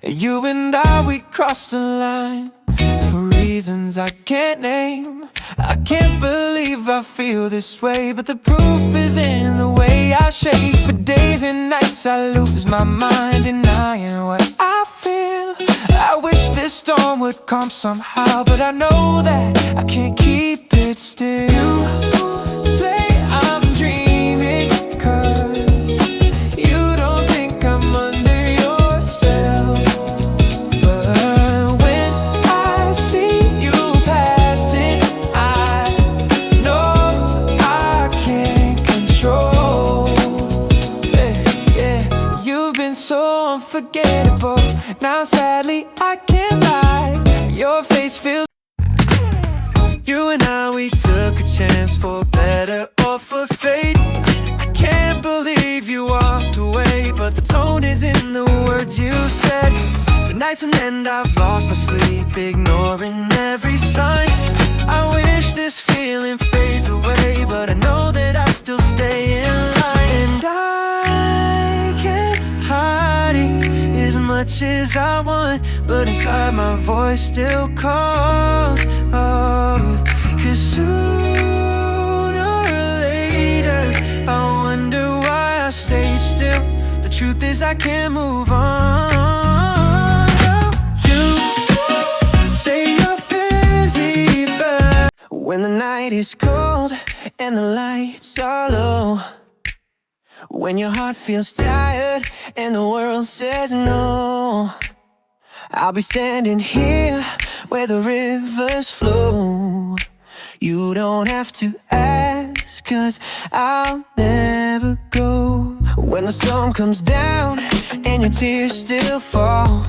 You and I, we crossed the line for reasons I can't name. I can't believe I feel this way, but the proof is in the way I shake. For days and nights I lose my mind, denying what I feel. I wish this storm would come somehow, but I know that I can't keep it still. You say I'm dreaming, 'cause you don't think I'm under your spell. But when I see you passing, I know I can't control. Yeah, you've been so unforgettable. Now sadly I can't lie, your face feels. You and I, we took a chance for better or for fate. I can't believe you walked away, but the tone is in the words you said. For nights on end I've lost my sleep, ignoring every sign. I wish this feeling fades away, but I know that I still stay in line. And I can't hide it as much as I want, but inside my voice still calls. Oh, 'cause sooner or later I wonder why I stayed still. The truth is I can't move on. You say you're busy, but when the night is cold and the lights are low, when your heart feels tired and the world says no, I'll be standing here where the rivers flow. You don't have to ask, 'cause I'll never go. When the storm comes down and your tears still fall,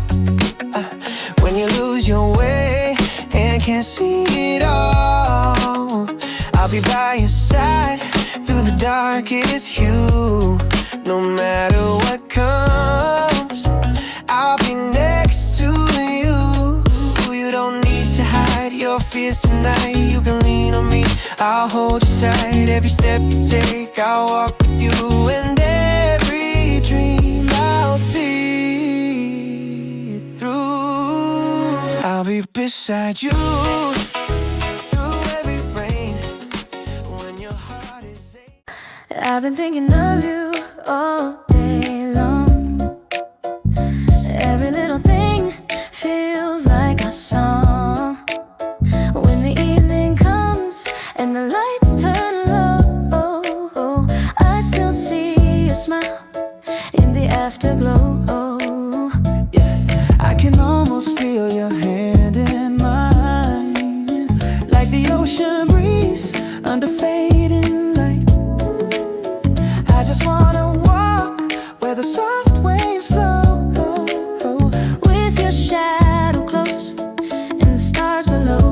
when you lose your way and can't see it all, I'll be by your side through the darkest hue. No matter what comes, I'll be next to you. You don't need to hide your fears tonight. You can lean on me, I'll hold you tight. Every step you take, I'll walk with you. And every dream I'll see it through. I'll be beside you through every rain when your heart is aching. I've been thinking of you all day long. Every little thing feels like a song. When the evening comes and the lights turn low, I still see your smile in the afterglow. Yeah, I can almost feel your hand in mine, like the ocean breeze under fading light. I just wanna walk where the soft waves flow, with your shadow close and the stars below.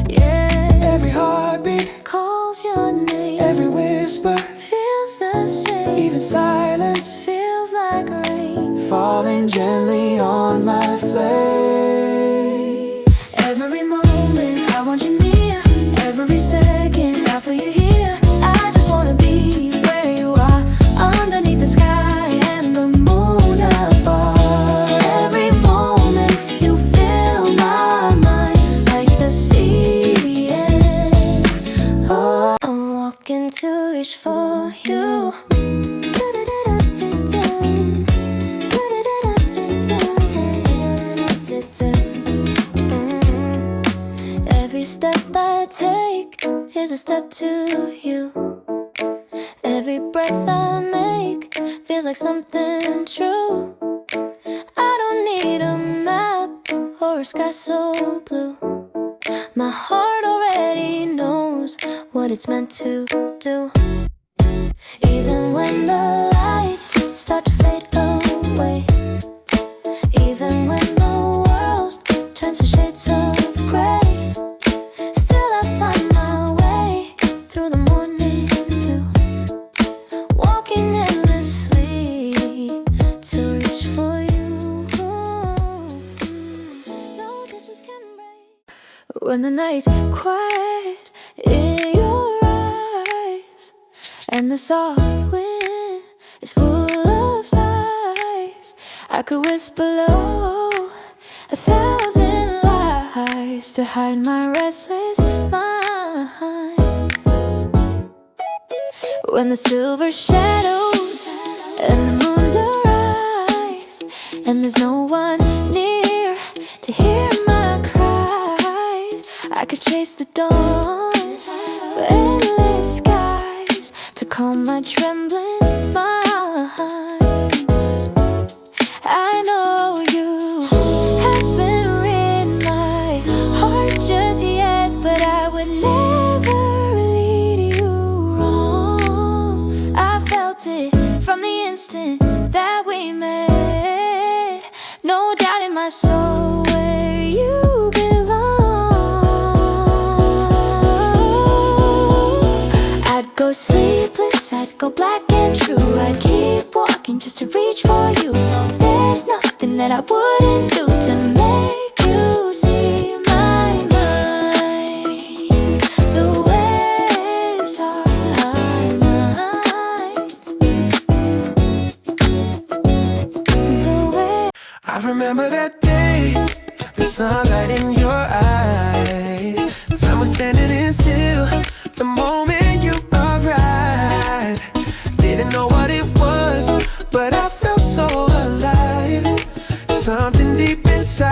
Yeah, every heartbeat calls your name, every whisper feels the same. even silence Feels like rain falling gently on my face. every moment. I want you near, every second I feel you here. I just wanna be where you are, underneath the sky and the moon afar. Every moment you fill my mind like the sea. Oh, I'm walking to reach for you. Every step I take is a step to you. Every breath I make feels like something true. I don't need a map or a sky so blue. My heart already knows what it's meant to do. Even when the lights start to fade away, even when the world turns to shades of gray, still I find my way through the morning dew, walking endlessly to reach for you. No distance can break when the night's quiet in your eyes, and the soft wind is full of sighs. I could whisper low 1,000 lies to hide my restless mind. When the silver shadows and the moons arise, and there's no one near to hear my cries, I could chase the dawn for endless skies to calm my trembling mind. I know you haven't read my heart just yet, but I would never lead you wrong. I felt it from the instant that we met. No doubt in my soul where you belong. I'd go sleepless, I'd go black and true. I'd keep walking just to reach for you. No, there's nothing that I wouldn't do to make you see my mind. The waves are mine. The waves. I remember that day, the sunlight in your eyes. Time was standing still, the moment you arrived. Didn't know what it was, but I felt so alive. Something deep inside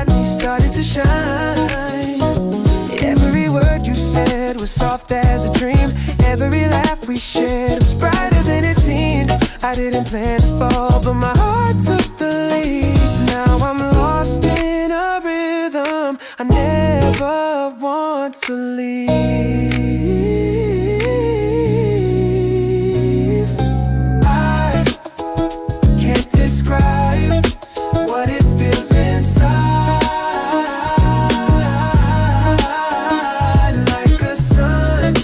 me started to shine. Every word you said was soft as a dream. Every laugh we shared was brighter than it seemed. I didn't plan to fall, but my heart took the lead. Now I'm lost in a rhythm I never want to leave. I can't describe what it feels inside, like a sun.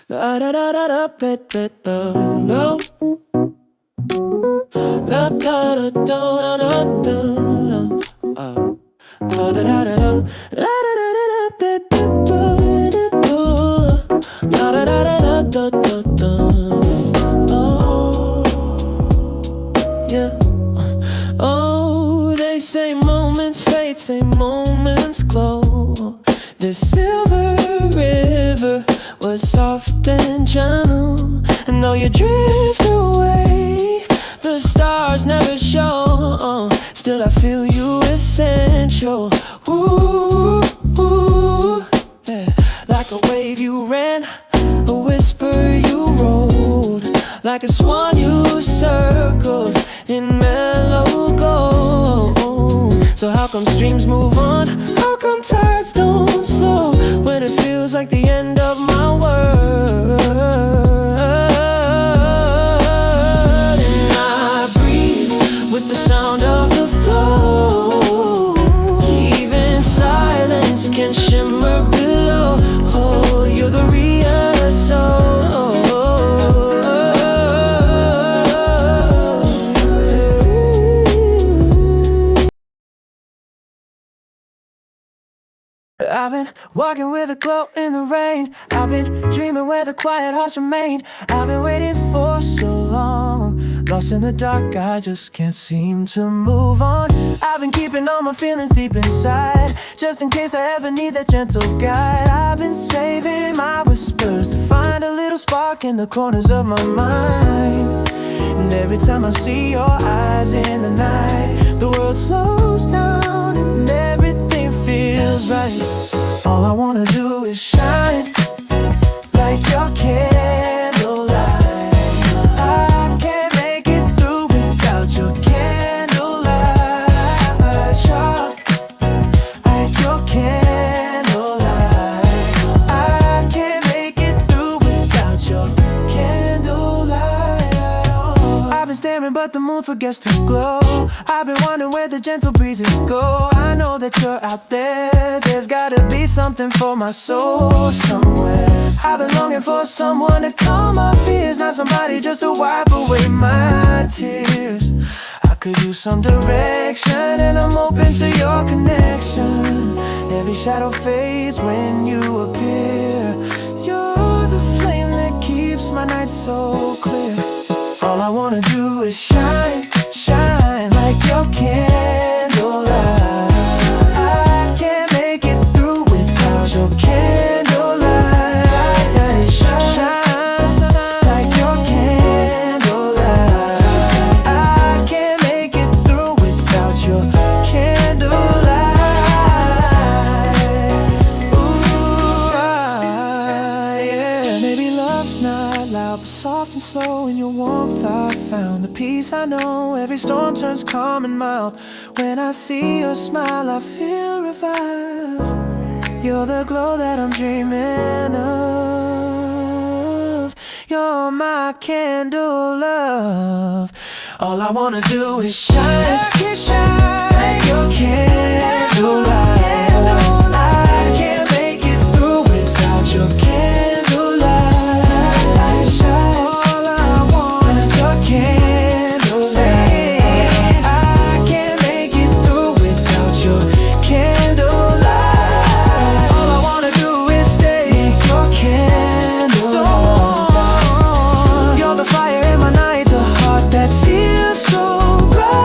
Da da da da da da da da no. Da da da da da da da. Da da da da da da da da da da da da. Oh, yeah. Oh, they say moments fade, say moments glow. This silver river was soft and gentle, and though you drift away, the stars never show. Still I feel you essential. Ooh, ooh, yeah. Like a wave you ran, a whisper you rode, like a swan you circled in mellow gold. So how come streams move on? How come tides don't slow when it feels like the end of my world? And I breathe with the sound of the flow. Even silence can shimmer below. Oh, you're the real soul. I've been walking with a glow in the rain. I've been dreaming where the quiet hearts remain. I've been waiting for so long, lost in the dark, I just can't seem to move on. I've been keeping all my feelings deep inside, just in case I ever need that gentle guide. I've been saving my whispers to find a little spark in the corners of my mind. And every time I see your eyes in the night, the world slows down and everything feels right. All I wanna do is shine like your candlelight. I can't make it through without your candlelight. Sharp like your candlelight. I can't make it through without your candlelight. I've been staring but the moon forgets to glow. I've been wondering where the gentle breezes go. I know that you're out there. There's gotta be something for my soul somewhere. I've been longing for someone to calm my fears, not somebody just to wipe away my tears. I could use some direction, and I'm open to your connection. Every shadow fades when you appear. You're the flame that keeps my night so clear. All I wanna do is shine, shine like your candlelight. I can't make it through without your candlelight. Shine like your candlelight. I can't make it through without your candlelight. Ooh, yeah. Maybe love's not loud, but soft and slow. In your warmth I found the peace I know. Every storm turns calm and mild. When I see your smile I feel revived. You're the glow that I'm dreaming of. You're my candle, love. All I wanna do is shine, shine like your candlelight. I can't make it through without your candlelight. Shine. All I want is your candlelight. I can't make it through without your candlelight. All I wanna do is stay your candle. So you're the fire in my night, the heart that feels so bright.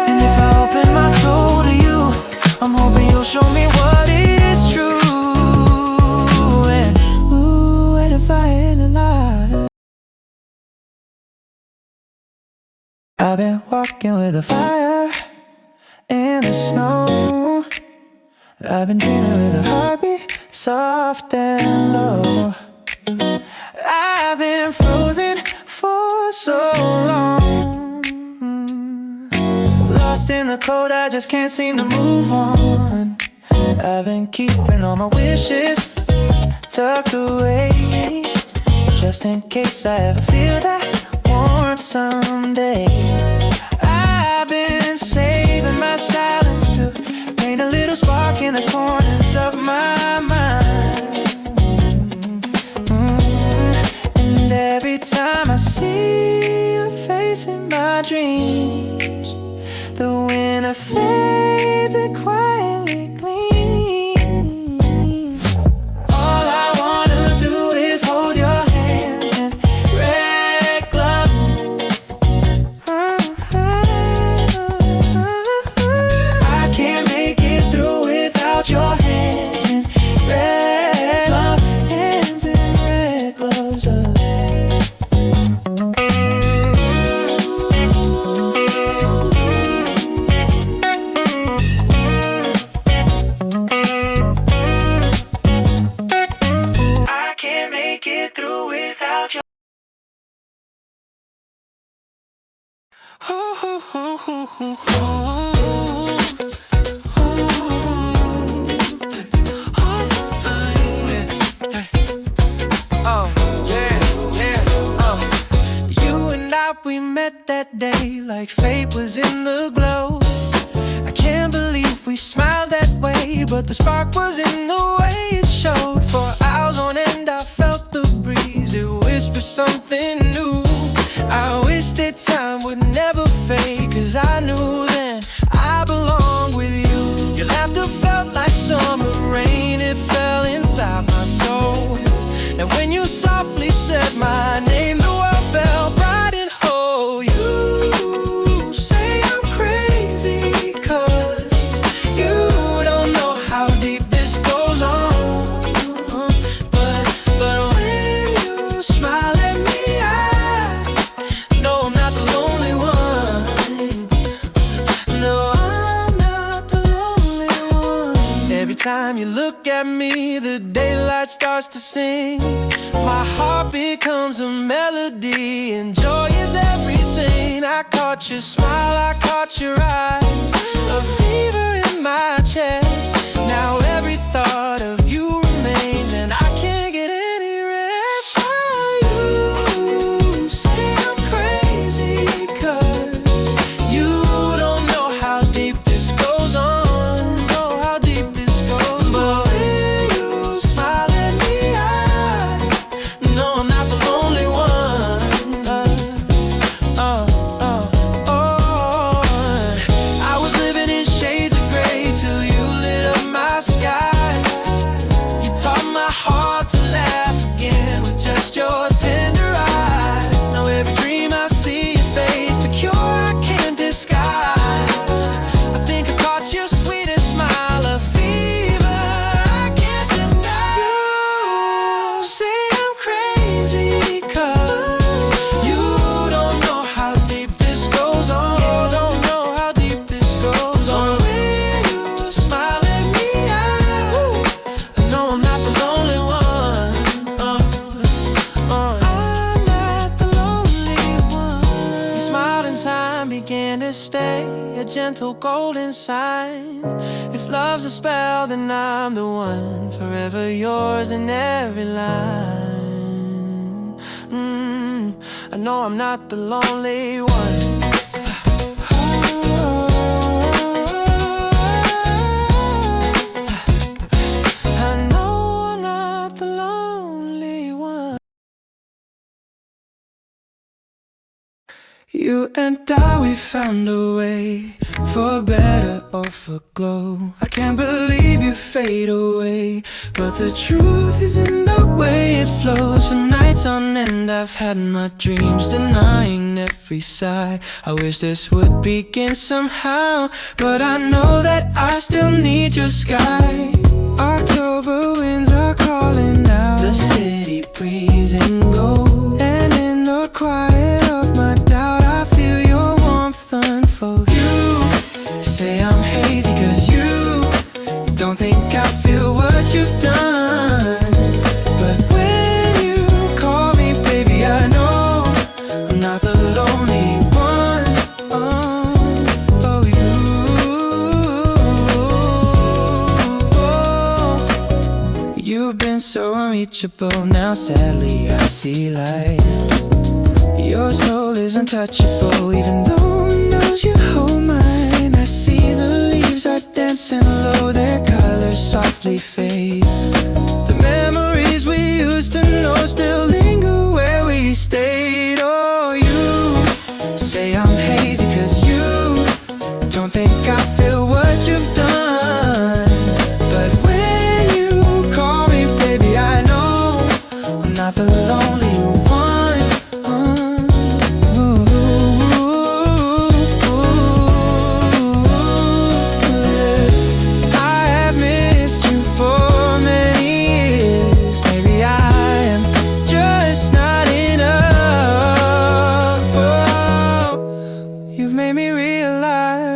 And if I open my soul to you, I'm hoping you'll show me what is true. And ooh, and if I ain't alive, I've been walking with a fire in the snow. I've been dreaming with a heartbeat soft and low. I've been frozen for so long, lost in the cold, I just can't seem to move on. I've been keeping all my wishes tucked away, just in case I ever feel that warmth someday. I've been saving my silence to paint a little spark in the corners of my mind. And every time I see your face in my dreams, the winter fades, it quietly gleams. All I wanna do is hold your hands in red gloves. I can't make it through without your hands in red gloves. Hands in red gloves. I can't make it through without your. You and I, we met that day like fate was in the glow. I can't believe we smiled that way, but the spark was in the way it showed. For hours on end I felt the breeze, it whispered something new. I wish that time would never fade, cause I knew then I belonged with you. Your laughter felt like summer rain, it fell inside my soul. And when you softly said my name, the world felt bright and whole. You say I'm crazy, cause you don't know how deep this goes on. But when you smile at me, I know I'm not the lonely one. No, I'm not the lonely one. Every time you look at me, the daylight starts to sing. My heart becomes a melody, and joy is everything. I caught your smile, I caught your eyes, a fever in my chest. Now every thought of you remains, and I can't get any rest. You say I'm crazy, cause you don't know how deep this goes on. Know how deep this goes. But when you smile at me, began to stay, a gentle golden sign. If love's a spell, then I'm the one, forever yours in every line. I know I'm not the lonely one. You and I, we found a way, for better or for glow. I can't believe you fade away, but the truth is in the way it flows. For nights on end I've had my dreams, denying every sigh. I wish this would begin somehow, but I know that I still need your sky. October winds are calling out, the city breeze and gold. And in the quiet of my doubt, I feel your warmth unfold. You say I'm hazy cause you don't think I feel what you've done. But when you call me, baby, I know I'm not the lonely one. You've been so unreachable, now sadly I see light. Your soul is untouchable, even though it knows you hold mine. I see the leaves are dancing low, their colors softly fade. The memories we used to know still linger where we stayed. Oh, you say I'm hazy cause you don't think I feel what you've done. But when you call me, baby, I know I'm not the lonely one. You've made me realize